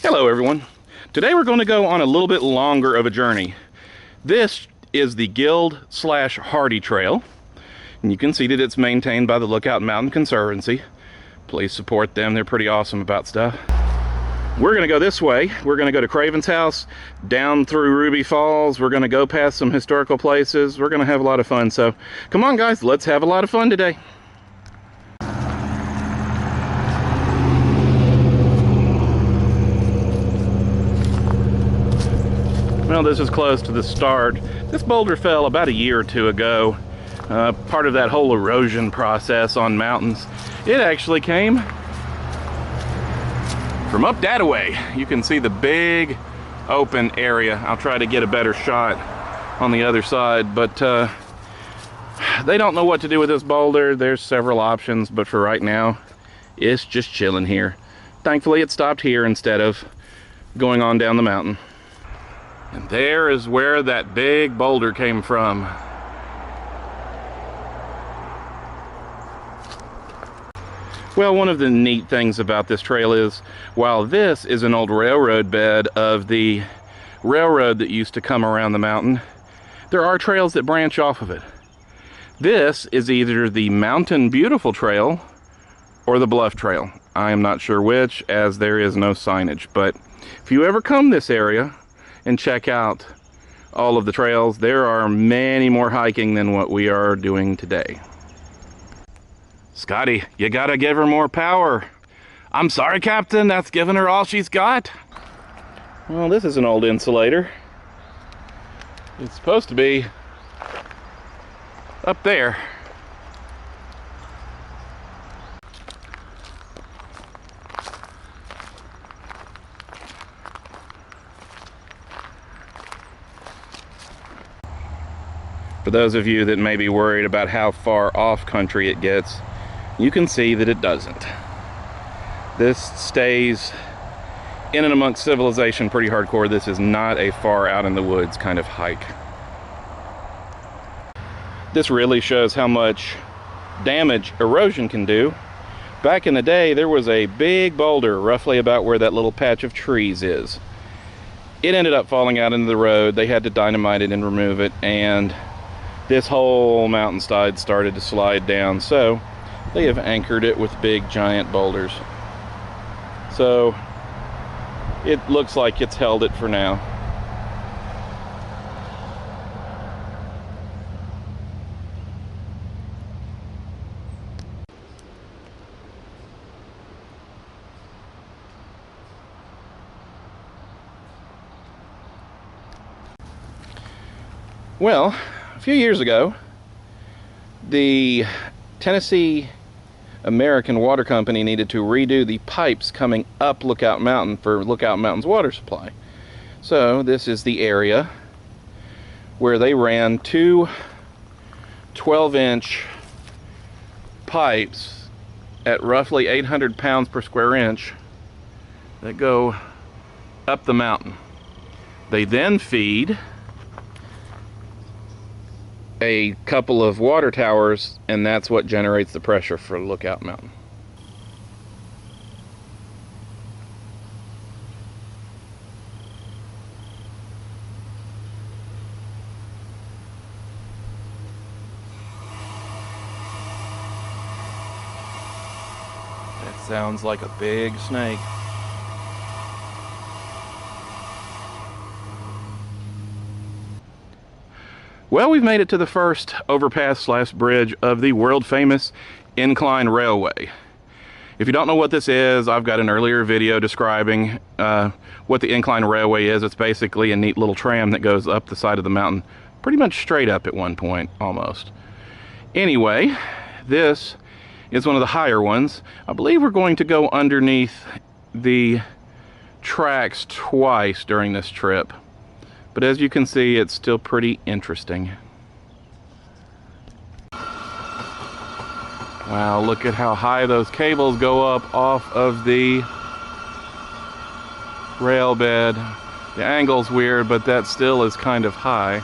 Hello everyone. Today we're going to go on a little bit longer of a journey. This is the Guild/Hardy Trail, and you can see that it's maintained by the Lookout Mountain Conservancy. Please support them, they're pretty awesome about stuff. We're going to go this way. We're going to go to Craven's house, down through Ruby Falls. We're going to go past some historical places. We're going to have a lot of fun, so come on guys, let's have a lot of fun today. Well, this is close to the start. This boulder fell about a year or two ago. Part of that whole erosion process on mountains. It actually came from up that way. You can see the big open area. I'll try to get a better shot on the other side, but they don't know what to do with this boulder. There's several options, but for right now, it's just chilling here. Thankfully, it stopped here instead of going on down the mountain. And there is where that big boulder came from. Well, one of the neat things about this trail is, while this is an old railroad bed of the railroad that used to come around the mountain, there are trails that branch off of it. This is either the Mountain Beautiful Trail or the Bluff Trail. I am not sure which, as there is no signage, but if you ever come this area and check out all of the trails, there are many more hiking than what we are doing today. Scotty, you gotta give her more power. I'm sorry, Captain, that's giving her all she's got. Well, this is an old insulator. It's supposed to be up there. For those of you that may be worried about how far off country it gets, you can see that it doesn't. This stays in and amongst civilization pretty hardcore. This is not a far out in the woods kind of hike. This really shows how much damage erosion can do. Back in the day, there was a big boulder roughly about where that little patch of trees is. It ended up falling out into the road. They had to dynamite it and remove it, and this whole mountainside started to slide down, so they have anchored it with big giant boulders. So it looks like it's held it for now. Well, a few years ago, the Tennessee American Water Company needed to redo the pipes coming up Lookout Mountain for Lookout Mountain's water supply. So this is the area where they ran two 12-inch pipes at roughly 800 pounds per square inch that go up the mountain. They then feed a couple of water towers, and that's what generates the pressure for Lookout Mountain. That sounds like a big snake. Well, we've made it to the first overpass/bridge of the world-famous Incline Railway. If you don't know what this is, I've got an earlier video describing what the Incline Railway is. It's basically a neat little tram that goes up the side of the mountain, pretty much straight up at one point, almost. Anyway, this is one of the higher ones. I believe we're going to go underneath the tracks twice during this trip. But as you can see, it's still pretty interesting. Wow, look at how high those cables go up off of the rail bed. The angle's weird, but that still is kind of high.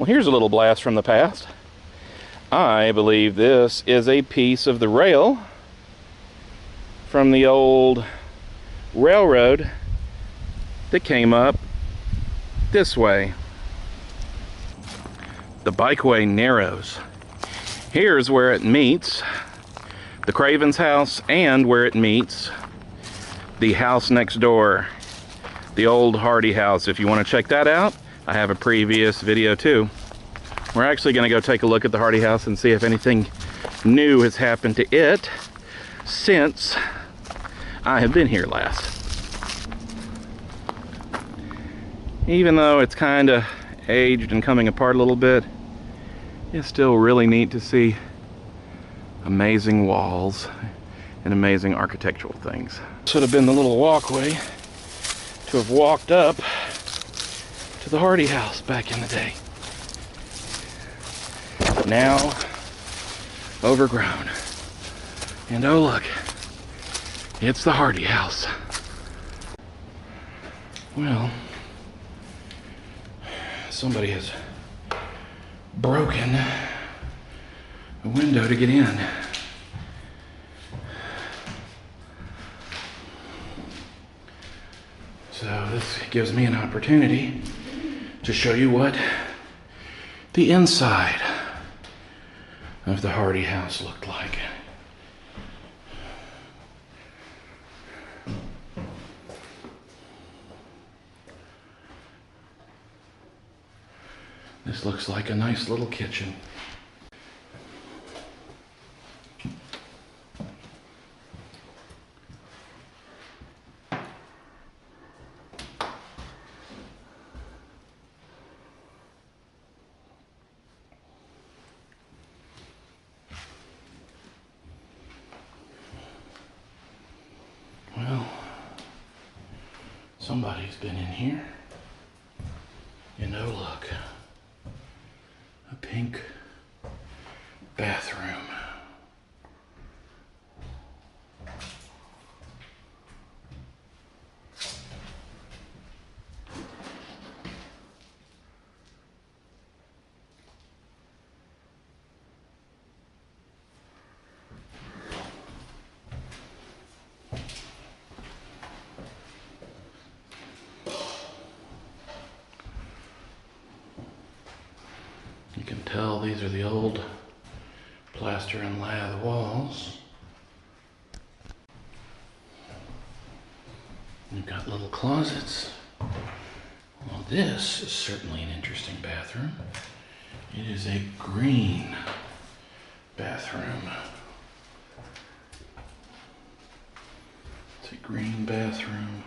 Well, here's a little blast from the past. I believe this is a piece of the rail from the old railroad that came up this way. The bikeway narrows. Here's where it meets the Craven's house and where it meets the house next door, the old Hardy house. If you want to check that out, I have a previous video too. We're actually going to go take a look at the Hardy house and see if anything new has happened to it since I have been here last. Even though it's kind of aged and coming apart a little bit, it's still really neat to see amazing walls and amazing architectural things. Should have been the little walkway to have walked up to the Hardy house back in the day. But now, overgrown. And oh look, it's the Hardy house. Well, somebody has broken a window to get in. So this gives me an opportunity to show you what the inside of the Hardy house looked like. This looks like a nice little kitchen. Well, somebody's been in here. You know, look. A pink bathroom. You can tell these are the old plaster and lath walls. You've got little closets. Well, this is certainly an interesting bathroom. It is a green bathroom. It's a green bathroom.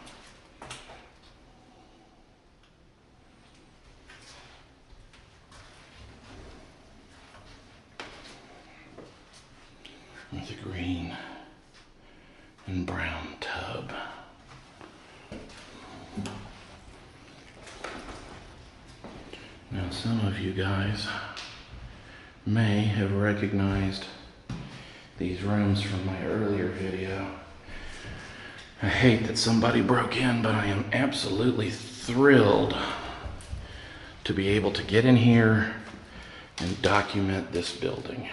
With a green and brown tub. Now, some of you guys may have recognized these rooms from my earlier video. I hate that somebody broke in, but I am absolutely thrilled to be able to get in here and document this building.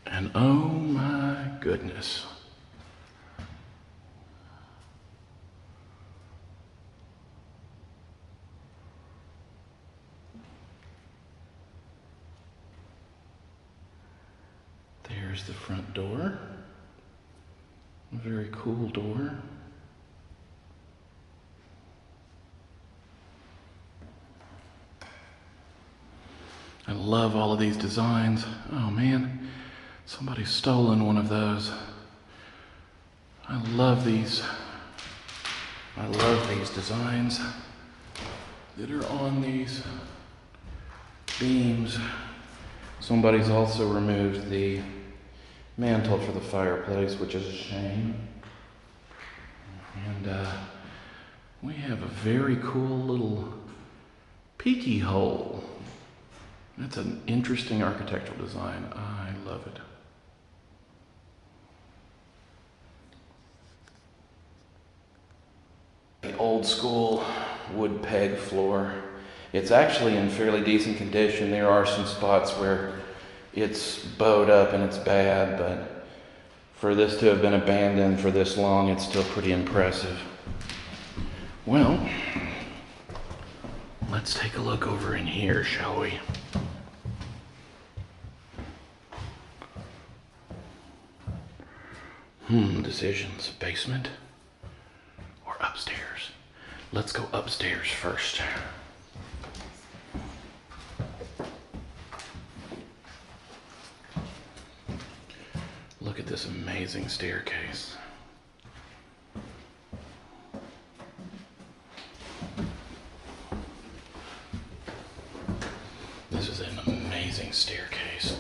And oh my goodness. There's the front door. A very cool door. I love all of these designs. Oh man. Somebody's stolen one of those. I love these. I love these designs that are on these beams. Somebody's also removed the mantle for the fireplace, which is a shame. And we have a very cool little peeky hole. That's an interesting architectural design. I love it. The old school wood peg floor It's actually in fairly decent condition. There are some spots where it's bowed up and it's bad, but for this to have been abandoned for this long, it's still pretty impressive. Well, let's take a look over in here, shall we? Decisions. Basement or upstairs? Let's go upstairs first. Look at this amazing staircase. This is an amazing staircase.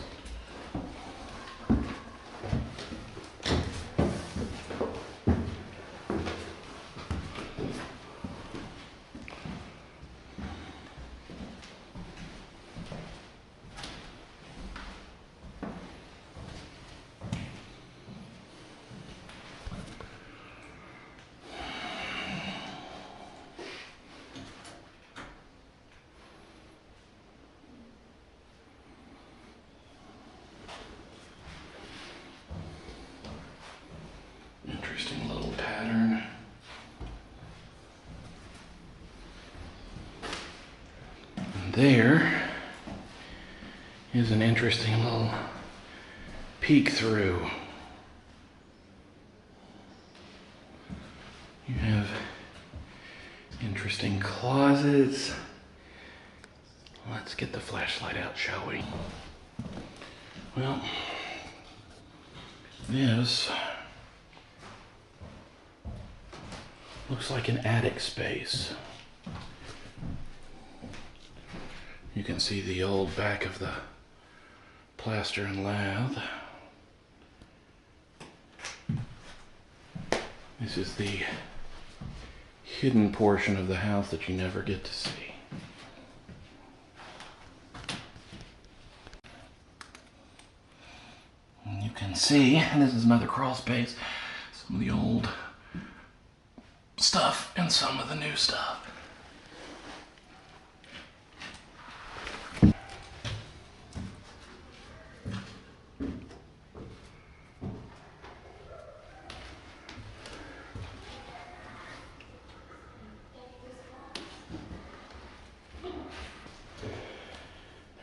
Interesting little pattern. And there is an interesting little peek through. You have interesting closets. Let's get the flashlight out, shall we? Well, this looks like an attic space. You can see the old back of the plaster and lath. This is the hidden portion of the house that you never get to see. And you can see, this is another crawl space, some of the old stuff and some of the new stuff.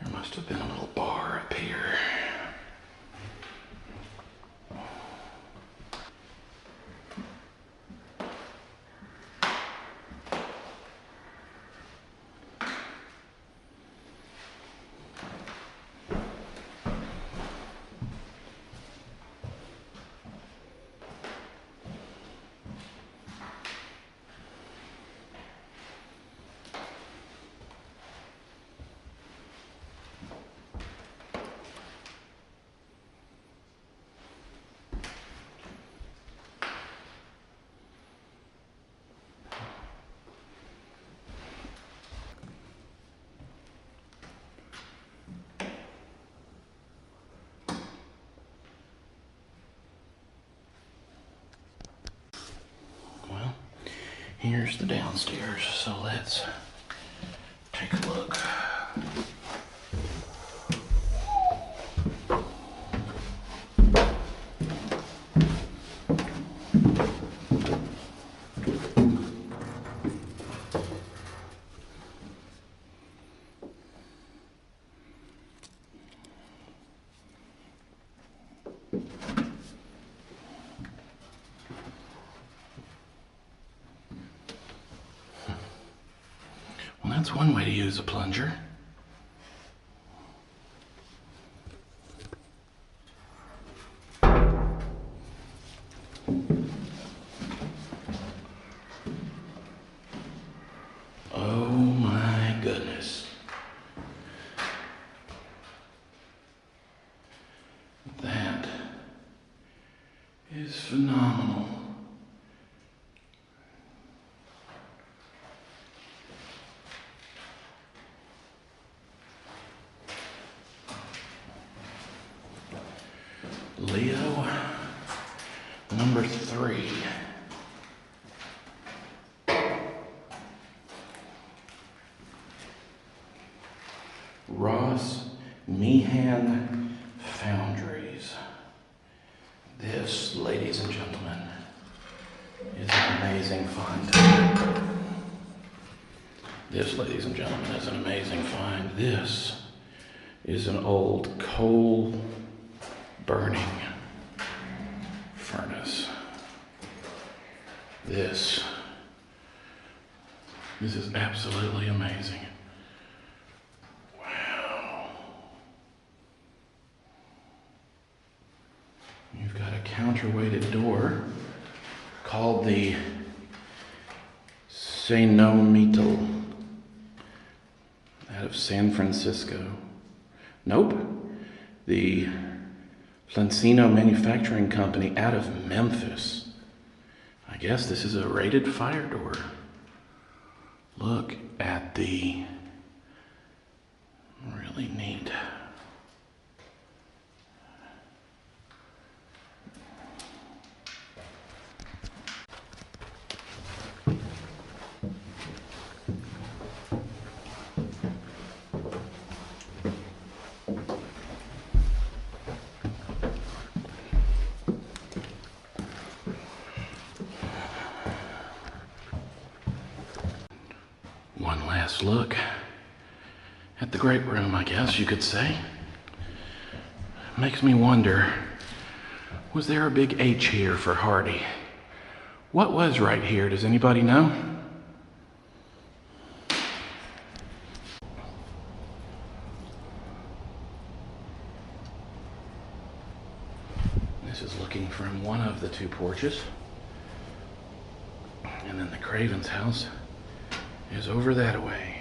There must have been a little bar up here. Here's the downstairs, so let's take a look. Well, that's one way to use a plunger. Oh my goodness. That is phenomenal. Leo, number 3. Meehan Foundries. This, ladies and gentlemen, is an amazing find. This, ladies and gentlemen, is an amazing find. This is an old coal burning furnace. This is absolutely amazing. Wow. You've got a counterweighted door called the Cenomito out of San Francisco. Nope. The Plancino Manufacturing Company out of Memphis. I guess this is a rated fire door. Look at the really neat. One last look at the great room, I guess you could say. Makes me wonder, was there a big H here for Hardy? What was right here? Does anybody know? This is looking from one of the two porches. And then the Craven's house is over that way.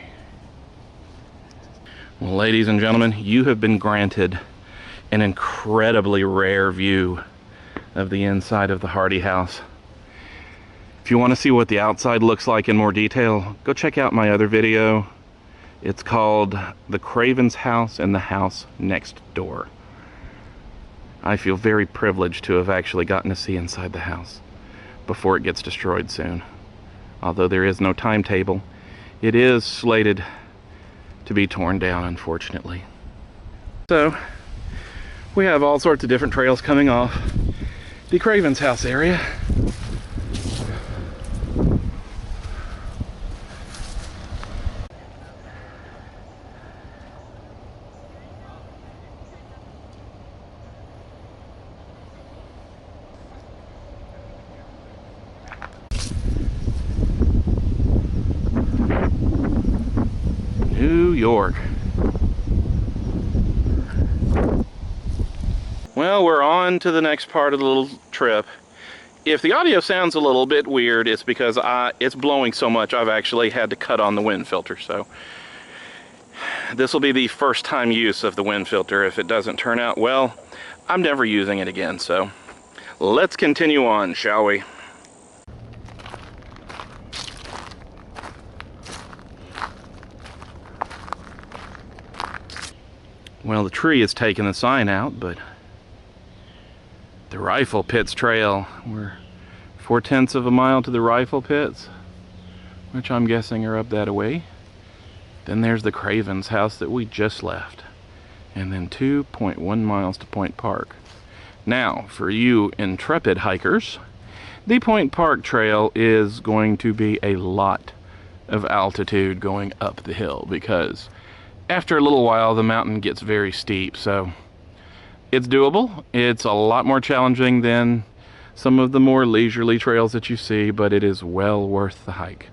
Well, ladies and gentlemen, you have been granted an incredibly rare view of the inside of the Hardy house. If you want to see what the outside looks like in more detail, go check out my other video. It's called The Craven's House and the House Next Door. I feel very privileged to have actually gotten to see inside the house before it gets destroyed soon. Although there is no timetable, it is slated to be torn down, unfortunately. So, we have all sorts of different trails coming off the Craven's house area. New York. Well, we're on to the next part of the little trip. If the audio sounds a little bit weird, it's because it's blowing so much I've actually had to cut on the wind filter. So this will be the first time use of the wind filter. If it doesn't turn out well, I'm never using it again. So let's continue on, shall we? Well, the tree has taken the sign out, but the Rifle Pits Trail, we're 4/10 of a mile to the Rifle Pits, which I'm guessing are up that way. Then there's the Craven's house that we just left, and then 2.1 miles to Point Park. Now, for you intrepid hikers, the Point Park Trail is going to be a lot of altitude going up the hill, because after a little while the mountain gets very steep. So it's doable. It's a lot more challenging than some of the more leisurely trails that you see, but it is well worth the hike.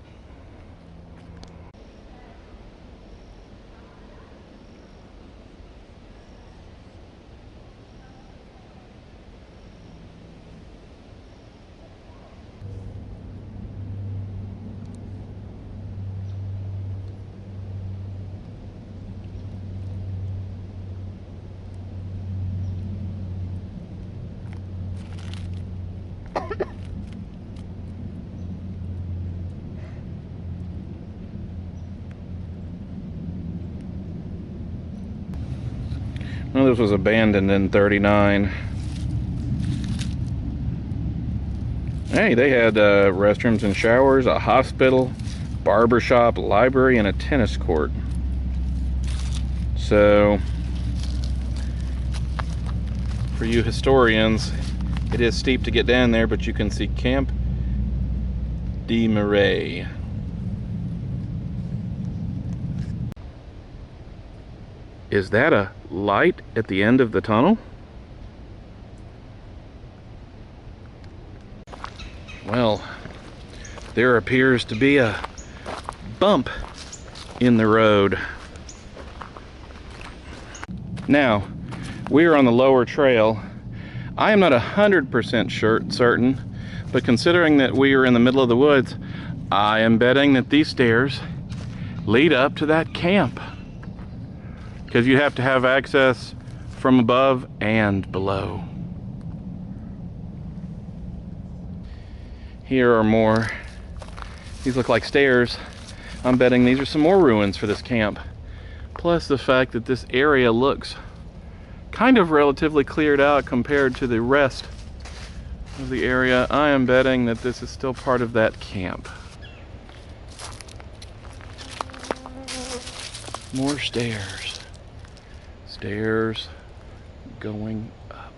Well, this was abandoned in '39. Hey, they had restrooms and showers, a hospital, barber shop, library, and a tennis court. So For you historians, it is steep to get down there, but you can see Camp Demaray. Is that a light at the end of the tunnel? Well, there appears to be a bump in the road. Now, we are on the lower trail. I am not 100% certain, but considering that we are in the middle of the woods, I am betting that these stairs lead up to that camp. Because you have to have access from above and below. Here are more. These look like stairs. I'm betting these are some more ruins for this camp. Plus the fact that this area looks kind of relatively cleared out compared to the rest of the area. I am betting that this is still part of that camp. More stairs. Stairs going up.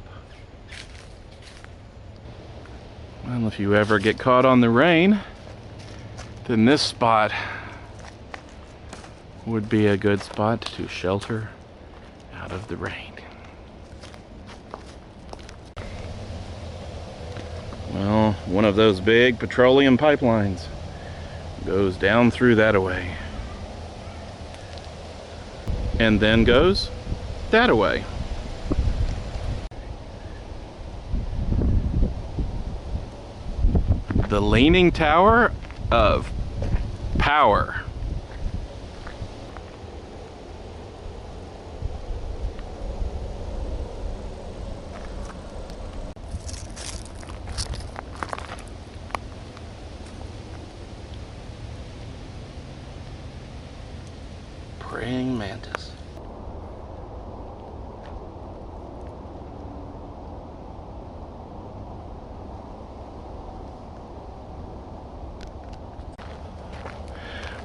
Well, if you ever get caught on the rain, then this spot would be a good spot to shelter out of the rain. Well, one of those big petroleum pipelines goes down through that away. And then goes that away. The Leaning Tower of Power. Praying mantis.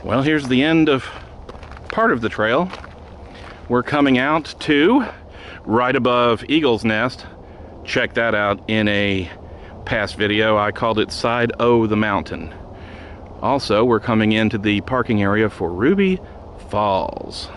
Well, here's the end of part of the trail. We're coming out to right above Eagle's Nest. Check that out in a past video. I called it Side O the Mountain. Also, we're coming into the parking area for Ruby Falls.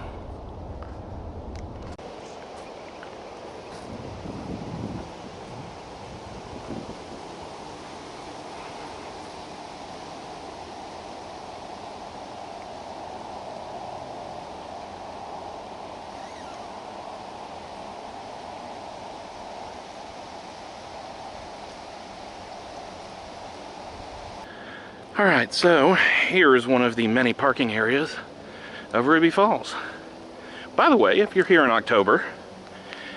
Alright, so here is one of the many parking areas of Ruby Falls. By the way, if you're here in October,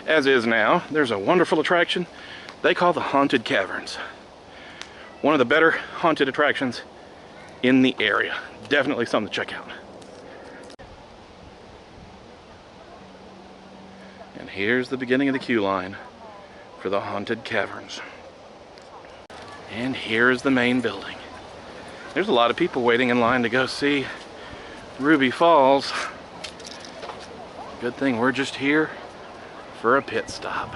as is now, there's a wonderful attraction they call the Haunted Caverns. One of the better haunted attractions in the area. Definitely something to check out. And here's the beginning of the queue line for the Haunted Caverns. And here's the main building. There's a lot of people waiting in line to go see Ruby Falls. Good thing we're just here for a pit stop.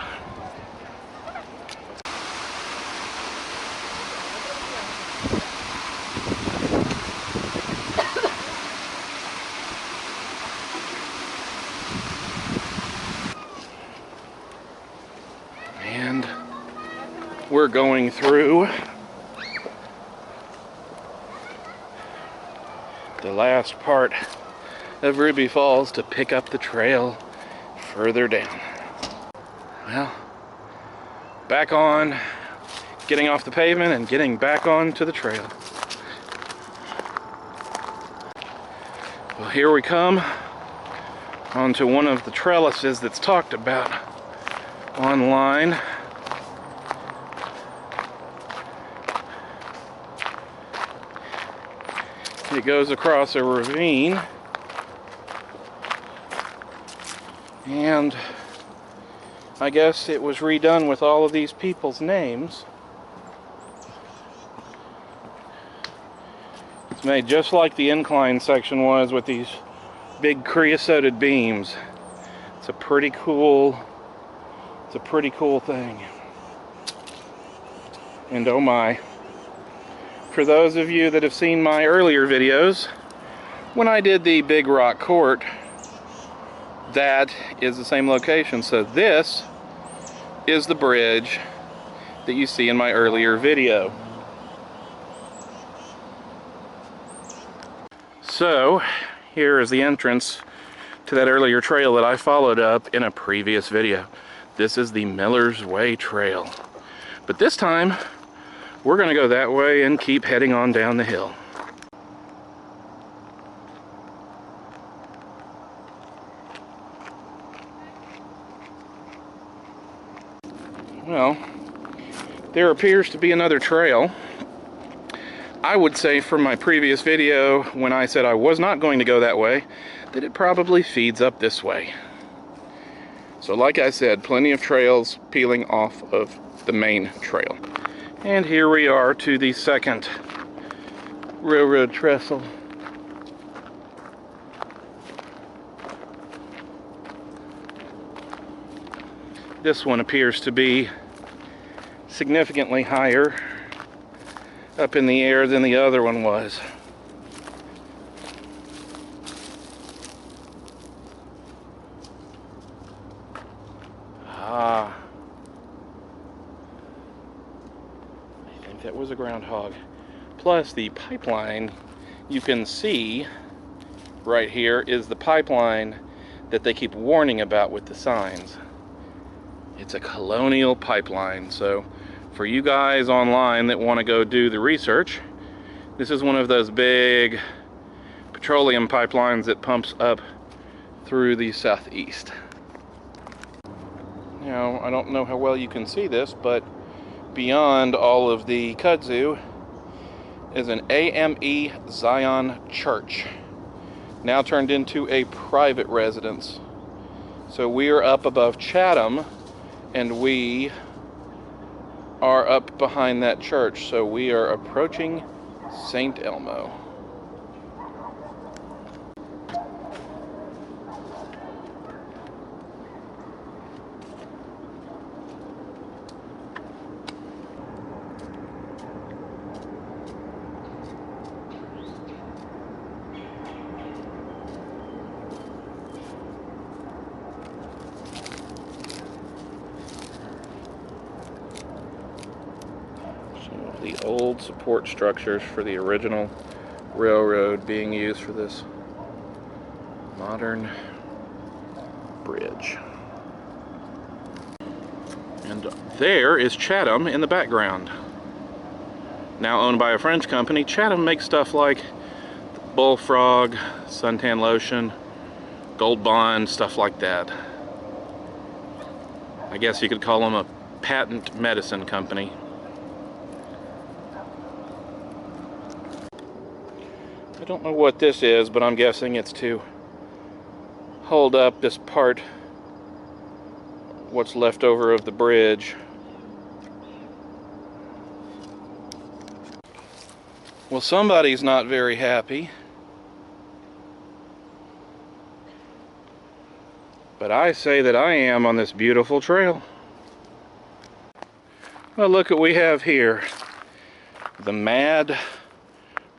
And we're going through the last part of Ruby Falls to pick up the trail further down. Well, back on, getting off the pavement and getting back onto the trail. Well, here we come onto one of the trellises that's talked about online. It goes across a ravine, and I guess it was redone with all of these people's names. It's made just like the incline section was, with these big creosoted beams. It's a pretty cool It's a pretty cool thing. And oh my, for those of you that have seen my earlier videos, when I did the Big Rock Court, that is the same location. So this is the bridge that you see in my earlier video. So here is the entrance to that earlier trail that I followed up in a previous video. This is the Miller's Way Trail. But this time, we're going to go that way and keep heading on down the hill. Well, there appears to be another trail. I would say from my previous video, when I said I was not going to go that way, that it probably feeds up this way. So like I said, plenty of trails peeling off of the main trail. And here we are to the second railroad trestle. This one appears to be significantly higher up in the air than the other one was. Ah, I think that was a groundhog. Plus the pipeline you can see right here is the pipeline that they keep warning about with the signs. It's a colonial pipeline, so for you guys online that want to go do the research, this is one of those big petroleum pipelines that pumps up through the southeast. Now, I don't know how well you can see this, but beyond all of the kudzu is an AME Zion Church, now turned into a private residence. So we are up above Chatham, and we are up behind that church, so we are approaching St. Elmo. The old support structures for the original railroad being used for this modern bridge. And there is Chatham in the background. Now owned by a French company, Chatham makes stuff like Bullfrog, suntan lotion, Gold Bond, stuff like that. I guess you could call them a patent medicine company. I don't know what this is, but I'm guessing it's to hold up this part, what's left over of the bridge. Well, somebody's not very happy, but I say that I am on this beautiful trail. Well, look what we have here. The Mad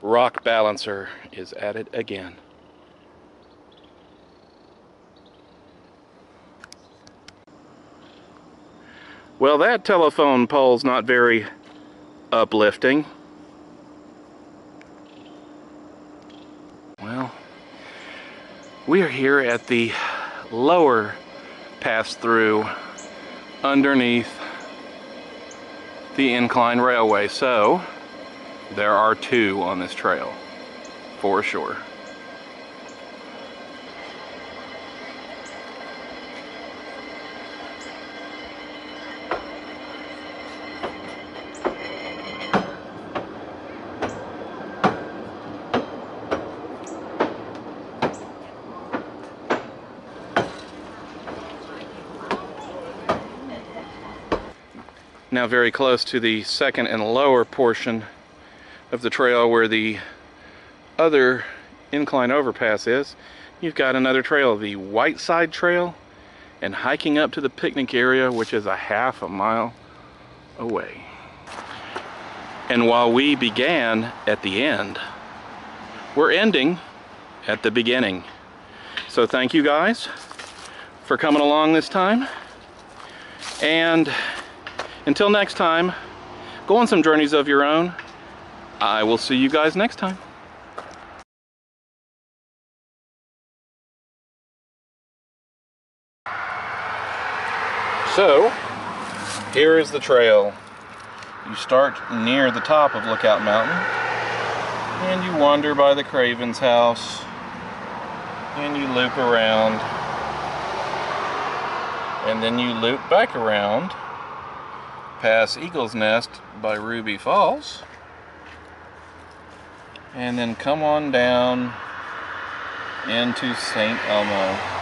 Rock Balancer is at it again. Well, that telephone pole's not very uplifting. Well, we are here at the lower pass-through underneath the Incline Railway, so there are two on this trail, for sure. Now very close to the second and lower portion of the trail where the other incline overpass is, you've got another trail, the Whiteside Trail, and hiking up to the picnic area, which is a half a mile away. And while we began at the end, we're ending at the beginning. So thank you guys for coming along this time. And until next time, go on some journeys of your own. I will see you guys next time. So, here is the trail. You start near the top of Lookout Mountain, and you wander by the Craven's house, and you loop around, and then you loop back around, past Eagle's Nest by Ruby Falls, and then come on down into St. Elmo.